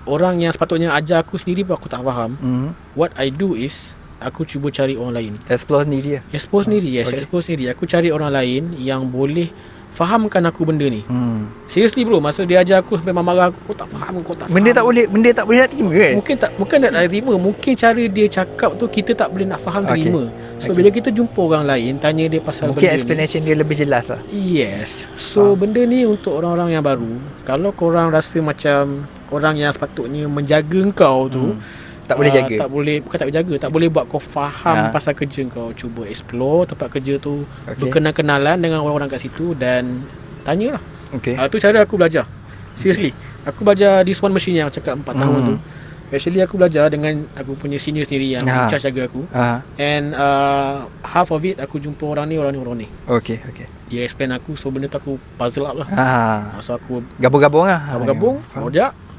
orang yang sepatutnya ajar aku sendiri pun aku tak faham. What I do is aku cuba cari orang lain. Explore sendiri lah. Explore sendiri. Yes, explore sendiri. Aku cari orang lain yang boleh fahamkan aku benda ni. Seriously bro, masa dia ajar aku sampai marah aku tak faham, kau tak faham. Benda tak boleh nak terima kan? Bukan tak nak terima, mungkin cara dia cakap tu kita tak boleh nak faham terima. So bila kita jumpa orang lain, tanya dia pasal mungkin benda explanation dia lebih jelas lah. Yes. So benda ni untuk orang-orang yang baru. Kalau korang rasa macam orang yang sepatutnya menjaga kau tu tak boleh jaga. Tak boleh, bukan tak boleh jaga, tak boleh buat kau faham pasal kerja kau. Cuba explore tempat kerja tu, berkenal-kenalan dengan orang-orang kat situ dan tanyalah. Tu cara aku belajar. Seriously, aku belajar this one machine yang cakap 4 tahun tu. Actually aku belajar dengan aku punya senior sendiri yang charge jaga aku. And half of it aku jumpa orang ni. Okay. Dia explain aku, so benda tu aku puzzle up lah. So aku gabung-gabung lah. Gabung-gabung, projek